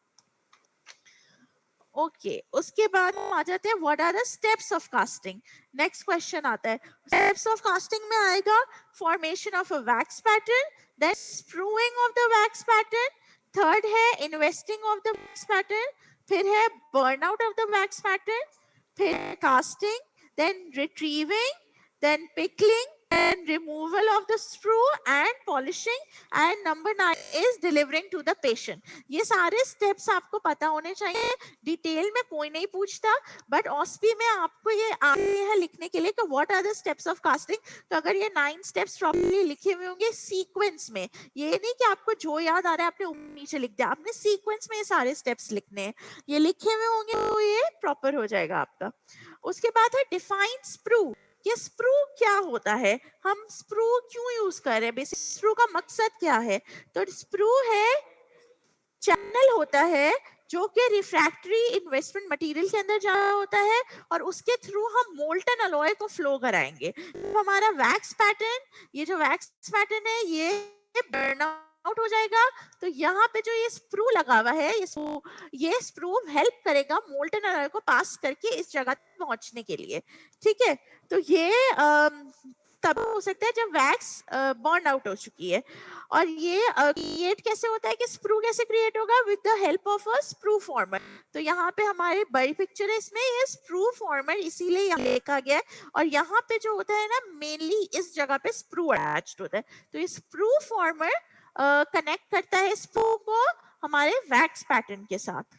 ओके, उसके बाद हम आ जाते हैं what are the steps of casting. Next question आता है, स्टेप्स ऑफ कास्टिंग में आएगा formation of a wax pattern, then spruing of the wax pattern, third है investing of the wax pattern, फिर है burn out of the wax pattern, फिर casting, then retrieving, then pickling and removal of the sprue and polishing, and number 9 is delivering to the patient। ये सारे steps आपको पता होने चाहिए, detail में कोई नहीं पूछता, बट ऑस्पी में आपको ये आगे है लिखने के लिए कि what are the steps of casting. तो अगर ये 9 स्टेप्स प्रॉपर्ली लिखे हुए होंगे सीक्वेंस में, ये नहीं कि आपको जो याद आ रहा है आपने नीचे लिख दिया, आपने सीक्वेंस में ये सारे स्टेप्स लिखने हैं, ये लिखे हुए होंगे तो ये प्रॉपर हो जाएगा आपका। उसके बाद है डिफाइन स्प्रू। ये स्प्रू क्या होता है, हम स्प्रू क्यों यूज कर रहे हैं, बेसिक स्प्रू का मकसद क्या है। तो स्प्रू है चैनल होता है जो कि रिफ्रैक्टरी इन्वेस्टमेंट मटेरियल के अंदर जा रहा होता है और उसके थ्रू हम मोल्टन अलॉय को फ्लो कराएंगे। तो हमारा वैक्स पैटर्न, ये जो वैक्स पैटर्न है ये बर्न आउट हो जाएगा। तो यहाँ पे जो ये स्प्रू लगा हुआ है, ये स्प्रू हेल्प करेगा मोल्टन अलॉय को पास करके इस जगह तक पहुंचने के लिए, ठीक है। तो ये तब हो सकता है जब वैक्स बर्न आउट हो चुकी है। और ये क्रिएट कैसे होता है, कि स्प्रू कैसे क्रिएट होगा, with the help of a sprue farmer. तो यहाँ पे हमारी बड़ी पिक्चर है, इसमें ये स्प्रू फॉर्मर इसीलिए यहाँ लिखा गया है। और यहाँ पे जो होता है ना, मेनली इस जगह पे स्प्रू अटैच्ड होता है। तो ये स्प्रू फॉर्मर कनेक्ट करता है स्प्रू को हमारे वैक्स पैटर्न के साथ।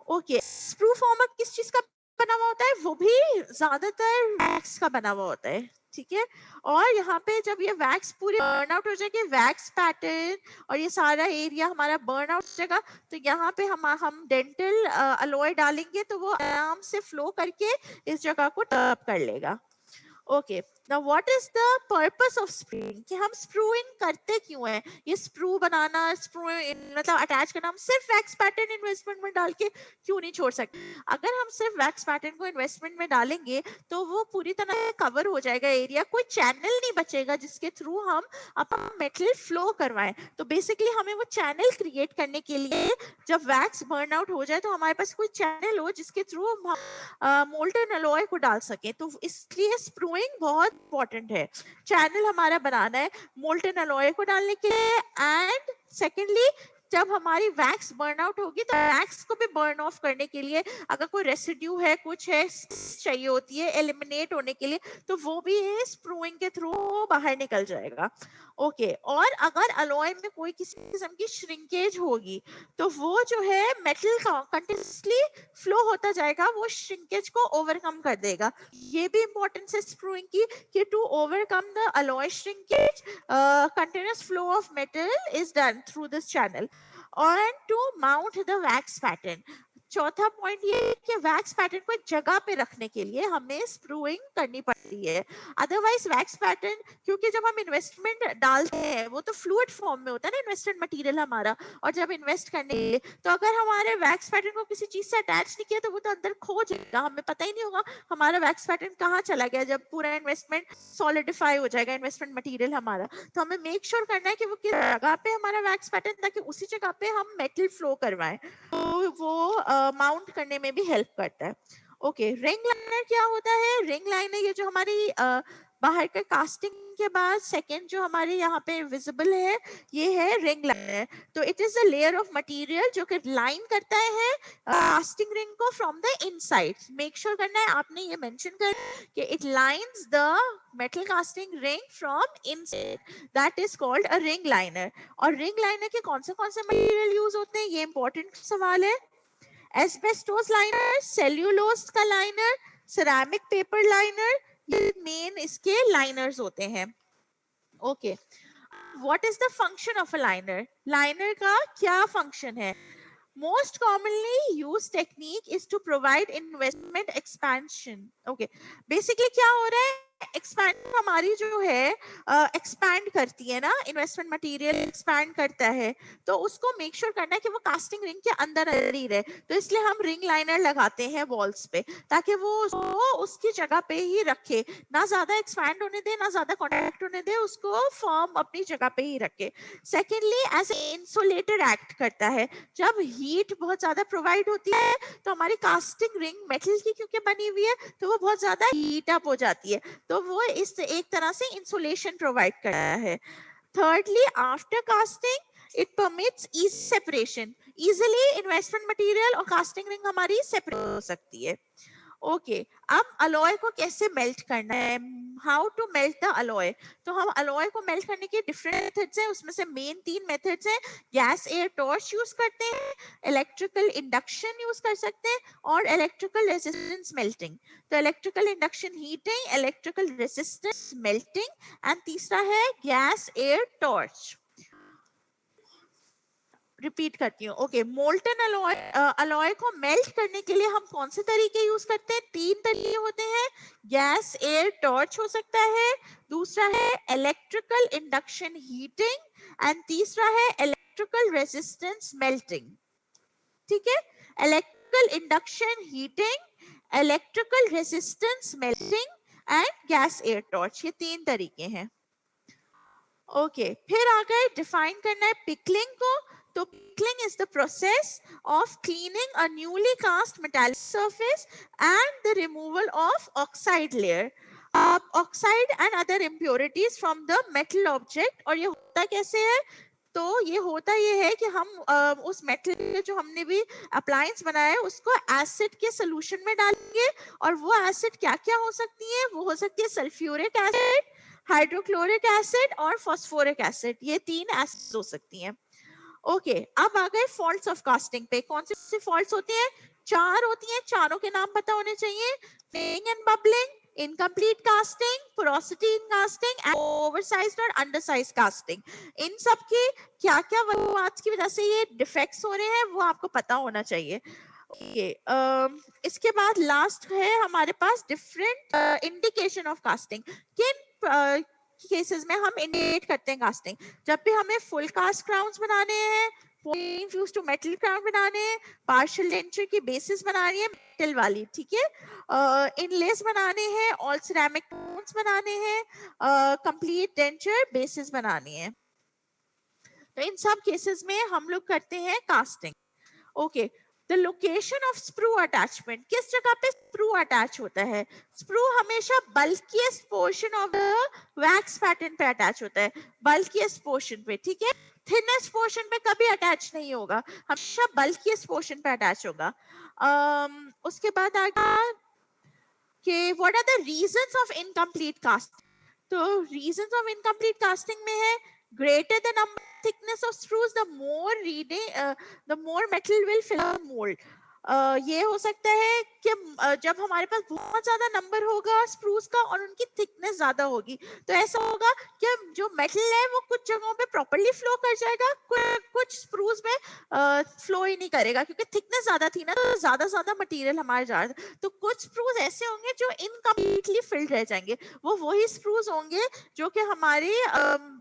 ओके, स्प्रू फॉर्मर किस चीज का बना हुआ होता है, वो भी ज्यादातर वैक्स का बना हुआ होता है, ठीक है। और यहाँ पे जब ये वैक्स पूरी बर्न आउट हो जाएगी, वैक्स पैटर्न और ये सारा एरिया हमारा बर्न आउट हो जाएगा, तो यहाँ पे हम डेंटल अलॉय डालेंगे तो वो आराम से फ्लो करके इस जगह को टर्प कर लेगा। Okay, now what is the purpose of spruing, कि हम स्प्रूइंग करते क्यों है? ये स्प्रू बनाना, स्प्रू मतलब अटैच करना, हम सिर्फ वैक्स पैटर्न इन्वेस्टमेंट में डाल के क्यों नहीं छोड़ सकते? अगर हम सिर्फ वैक्स पैटर्न को इन्वेस्टमेंट में डालेंगे तो वो पूरी तरह से कवर हो जाएगा एरिया, कोई चैनल नहीं बचेगा जिसके थ्रू हम अपना मेटल फ्लो करवाएं। तो बेसिकली हमें वो चैनल क्रिएट करने के लिए, जब वैक्स बर्न आउट हो जाए तो हमारे पास कोई चैनल हो जिसके थ्रू हम मोल्टन अलॉय को डाल सके। तो इसलिए स्प्रूइंग बहुत इंपॉर्टेंट है। चैनल हमारा बनाना है मोल्टन अलॉय को डालने के लिए, एंड सेकेंडली जब हमारी वैक्स बर्न आउट होगी तो वैक्स को भी बर्न ऑफ करने के लिए, अगर कोई रेसिड्यू है, कुछ है चाहिए होती है एलिमिनेट होने के लिए, तो वो भी है स्प्रूइंग के थ्रू बाहर निकल जाएगा। ओके, और अगर अलॉय में कोई किसी किस्म की श्रिंकेज होगी तो वो जो है मेटल कंटिन्यूअसली फ्लो होता जाएगा, वो श्रिंकेज को ओवरकम कर देगा। ये भी इंपॉर्टेंस है स्प्रूइंग की, कि to overcome the alloy shrinkage continuous flow of metal is done through this channel and to mount the wax pattern। चौथा पॉइंट ये है कि वैक्स पैटर्न को एक जगह पे रखने के लिए हमें स्प्रूइंग करनी पड़ती है। अदरवाइज वैक्स पैटर्न, क्योंकि जब हम इन्वेस्टमेंट डालते हैं वो तो फ्लूइड फॉर्म में होता है ना इन्वेस्टमेंट मटेरियल हमारा, और जब इन्वेस्ट करने के लिए, तो अगर हमारे वैक्स पैटर्न को किसी चीज से अटैच नहीं किया तो वो तो अंदर खो जाएगा, हमें पता ही नहीं होगा हमारा वैक्स पैटर्न कहाँ चला गया जब पूरा इन्वेस्टमेंट सॉलिडिफाई हो जाएगा इन्वेस्टमेंट मटेरियल हमारा। तो हमें मेक श्योर करना है कि वो किस जगह पे हमारा वैक्स पैटर्न, ताकि उसी जगह पे हम मेटल फ्लो करवाएं, तो वो माउंट करने में भी हेल्प करता है। ओके, रिंग लाइनर क्या होता है? रिंग लाइनर ये जो हमारी बाहर का कास्टिंग के बाद सेकंड जो हमारे यहाँ पे विजिबल है, ये है रिंग लाइनर। तो it is a layer of material जो कि लाइन करता है कास्टिंग रिंग को from the inside. Make sure करना है आपने ये मेंशन कर कि it lines the metal casting ring from inside, that is called a ring liner. और रिंग लाइनर के कौन से मटेरियल यूज होते हैं, ये इंपॉर्टेंट सवाल है। एस्बेस्टोस लाइनर, सेल्यूलोज का लाइनर, सिरेमिक पेपर लाइनर, ये मेन इसके लाइनर्स होते हैं। Okay, what is the function of a liner? Liner का क्या फंक्शन है? Most commonly used technique is to provide investment expansion. Okay, basically क्या हो रहा है, एक्सपैंड हमारी जो है एक्सपैंड करती है ना, इन्वेस्टमेंट मटेरियल एक्सपैंड करता है, तो उसको मेक श्योर करना है कि वो कास्टिंग रिंग के अंदर ही रहे। तो इसलिए हम रिंग लाइनर लगाते हैं वॉल्स पे, ताकि वो उसकी जगह पे ही रखे, ना ज्यादा एक्सपैंड होने दे, ना ज्यादा कॉन्टैक्ट होने दे, उसको फॉर्म अपनी जगह पे ही रखे। Secondly as a insulator act करता है। जब हीट बहुत ज्यादा प्रोवाइड होती है तो हमारी कास्टिंग रिंग मेटल की क्योंकि बनी हुई है तो वो बहुत ज्यादा हीट अप हो जाती है, तो वो इस एक तरह से इंसुलेशन प्रोवाइड करता है। Thirdly, after casting, it permits easy separation. Easily investment material और casting ring हमारी separate हो सकती है। ओके, अब अलॉय को कैसे मेल्ट करना है, how to melt the alloy? तो हम अलॉय को मेल्ट करने के डिफरेंट मेथड्स हैं, उसमें से मेन 3 मेथड्स हैं। गैस एयर टॉर्च यूज करते हैं, इलेक्ट्रिकल इंडक्शन यूज कर सकते हैं, और इलेक्ट्रिकल रेजिस्टेंस मेल्टिंग। तो electrical induction heating, electrical resistance melting, and तीसरा है गैस एयर टॉर्च। रिपीट करती हूँ। ओके, मोल्टन अलॉय को मेल्ट करने के लिए हम कौन से तरीके यूज करते हैं? 3 तरीके होते हैं। गैस एयर टॉर्च हो सकता है, दूसरा है इलेक्ट्रिकल इंडक्शन हीटिंग, एंड तीसरा है इलेक्ट्रिकल रेजिस्टेंस मेल्टिंग। ठीक है, electrical induction heating, electrical resistance melting and gas air torch, ये 3 तरीके हैं। ओके, फिर आगे डिफाइन करना है पिकलिंग को। तो pickling is the process of cleaning a newly cast metallic surface and the removal of oxide layer, oxide and other impurities from the metal object। और ये होता कैसे है? तो ये होता ये है कि हम उस मेटल जो हमने भी अप्लायंस बनाया है उसको एसिड के सोल्यूशन में डालेंगे, और वो एसिड क्या क्या हो सकती है? वो हो सकती है सल्फ्यूरिक एसिड, हाइड्रोक्लोरिक एसिड और फास्फोरिक एसिड, ये 3 एसिड हो सकती हैं। ओके, अब आ गए फॉल्ट्स ऑफ कास्टिंग पे। कौन सी फॉल्ट्स होती हैं? 4 होती हैं, चारों के नाम पता होने चाहिए। Flaying and bubbling, incomplete casting, porosity in casting and oversized और अंडरसाइज्ड कास्टिंग। इन सब की क्या क्या वजूहत की वजह से ये डिफेक्ट्स हो रहे हैं वो आपको पता होना चाहिए। ओके, इसके बाद लास्ट है हमारे पास डिफरेंट इंडिकेशन ऑफ कास्टिंग। किन केसेस में हम इंडिकेट करते हैं कास्टिंग? जब भी हमें फुल कास्ट क्राउन्स बनाने हैं, फ्यूज टू मेटल क्राउन बनाने हैं, पार्शियल डेंचर की बेसिस बनानी है मेटल वाली, ठीक है, इनलेस बनाने हैं, ऑल सिरेमिक टोन्स बनाने हैं, कंप्लीट डेंचर बेसिस बनानी है। तो इन सब केसेस में हम लोग करते हैं casting. Okay, the location of sprue attachment, किस जगह पे स्प्रू अटैच होता है? स्प्रू हमेशा bulkiest portion of the wax pattern पे अटैच होता है, बल्किएस्ट पोर्शन पे, ठीक है। थिनेस्ट पोर्शन पे कभी अटैच नहीं होगा, हमेशा बल्किएस्ट पोर्शन पे अटैच होगा। उसके बाद आगे कि what are the reasons of incomplete casting? तो रीजंस ऑफ इनकम्प्लीट कास्टिंग में है greater the number thickness of screws, the more reading the more metal will fill the mold. ये हो सकता है कि जब हमारे पास बहुत ज्यादा नंबर होगा स्प्रूस का और उनकी थिकनेस ज्यादा होगी, तो ऐसा होगा कि जो मेटल है वो कुछ जगहों पे प्रॉपर्ली फ्लो कर जाएगा, कुछ स्प्रूस में फ्लो ही नहीं करेगा क्योंकि थिकनेस ज्यादा थी ना, तो ज्यादा मटेरियल हमारे जा रहा है। तो कुछ स्प्रूस ऐसे होंगे जो इनकम्प्लीटली फिल्ड रह जाएंगे, वो वही स्प्रूस होंगे जो कि हमारी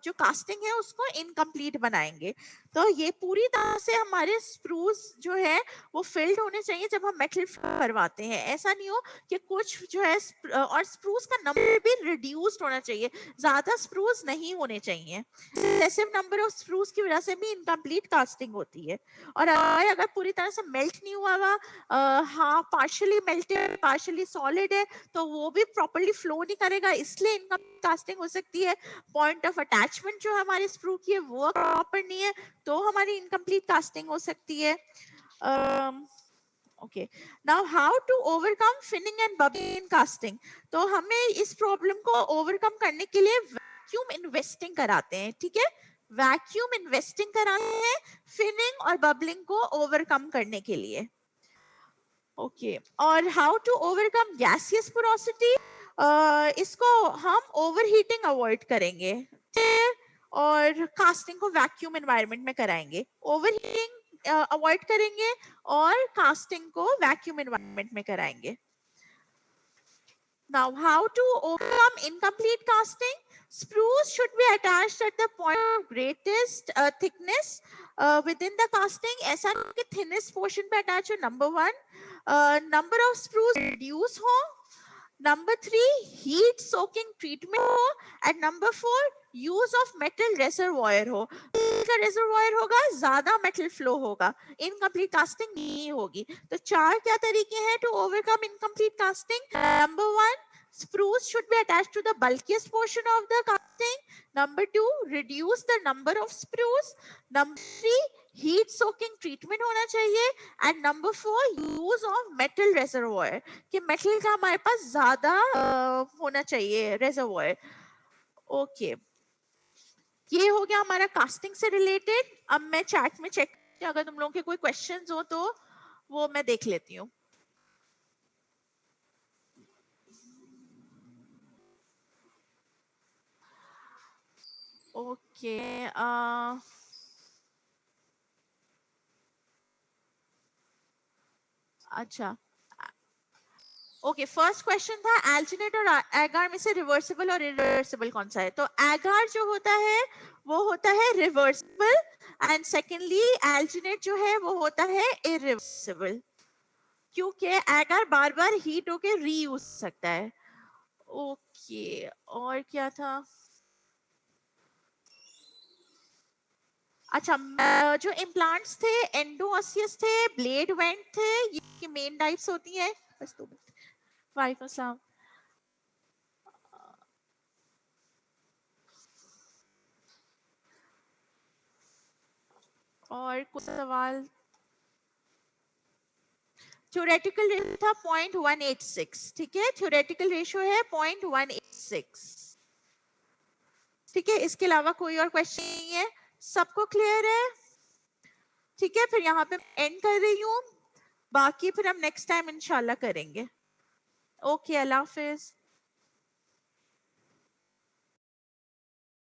जो कास्टिंग है उसको इनकम्प्लीट बनाएंगे। तो ये पूरी तरह से हमारे स्प्रूस जो है वो फिल्ड होने चाहिए जब हम मेटल करवाते हैं। ऐसा नहीं हो कि कुछ जो है और स्प्रूस का नंबर भी रिड्यूस्ड होना चाहिए, ज्यादा स्प्रूस नहीं होने चाहिए। एक्सेसिव नंबर ऑफ स्प्रूस की वजह से भी इनकम्प्लीट कास्टिंग होती है। और अगर पूरी तरह से मेल्ट नहीं हुआ हुआ, हाँ पार्शियली मेल्टेड पार्शियली सॉलिड है, तो वो भी प्रॉपर्ली फ्लो नहीं करेगा, इसलिए इनकम्प्लीट कास्टिंग हो सकती है। पॉइंट ऑफ अटैचमेंट जो हमारे स्प्रू की है वो प्रॉपर नहीं है, तो हमारी इनकम्प्लीट कास्टिंग हो सकती है। Okay, now how to overcome finning and bubbling in casting? तो हमें इस प्रॉब्लम को ओवरकम करने के लिए वैक्यूम इन्वेस्टिंग कराते हैं, ठीक है, वैक्यूम इन्वेस्टिंग कराते हैं फिनिंग और बबलिंग को ओवरकम करने के लिए। ओके, और how to overcome gaseous porosity? इसको हम ओवरहीटिंग अवॉइड करेंगे और कास्टिंग को वैक्यूम एनवायरनमेंट में कराएंगे। ओवरहीटिंग अवॉइड करेंगे और कास्टिंग को वैक्यूम एनवायरनमेंट में कराएंगे। Now, how to overcome incomplete casting? Sprues should be attached at the point of greatest thickness within the casting. ऐसा नहीं कि thinnest portion पे attach हो, number one. Number of screws reduce हो. Number three, heat soaking treatment हो. And number four, use of metal reservoir हो. का reservoir होगा, ज्यादा metal flow होगा, incomplete casting नहीं होगी। तो चार क्या तरीके हैं to overcome incomplete casting? Number one, sprues should be attached to the bulkiest portion of the casting. Number two, reduce the number of sprues. Number three, heat soaking treatment होना चाहिए। And number four, use of metal reservoir, कि metal का हमारे पास ज्यादा होना चाहिए reservoir। Okay, ये हो गया हमारा कास्टिंग से रिलेटेड। अब मैं चैट में चेक, अगर तुम लोगों के कोई क्वेश्चंस हो तो वो मैं देख लेती हूँ। ओके, अच्छा, ओके, फर्स्ट क्वेश्चन था एल्जिनेट और एगार में से रिवर्सिबल और इरिवर्सिबल कौन सा है? तो एगार जो होता है वो होता है रिवर्सिबल, एंड सेकेंडली एल्जिनेट जो है वो होता है इरिवर्सिबल, क्योंकि एगार बार बार हीट होके रीयूज सकता है। ओके, और क्या था? अच्छा, जो इम्प्लांट्स थे एंडोऑसियस थे, ब्लेड वेंट थे, ये मेन टाइप्स होती हैं। बस 2 मिनट। वालेकुम अस्सलाम। और कुछ सवाल? थ्योरेटिकल रेशियो था 0.186, ठीक है, थ्योरेटिकल रेशियो है 0.186, ठीक है। इसके अलावा कोई और क्वेश्चन नहीं है? सबको क्लियर है? ठीक है, फिर यहाँ पे एंड कर रही हूँ, बाकी फिर हम नेक्स्ट टाइम इंशाल्लाह करेंगे। ओके, अल्लाह हाफिज।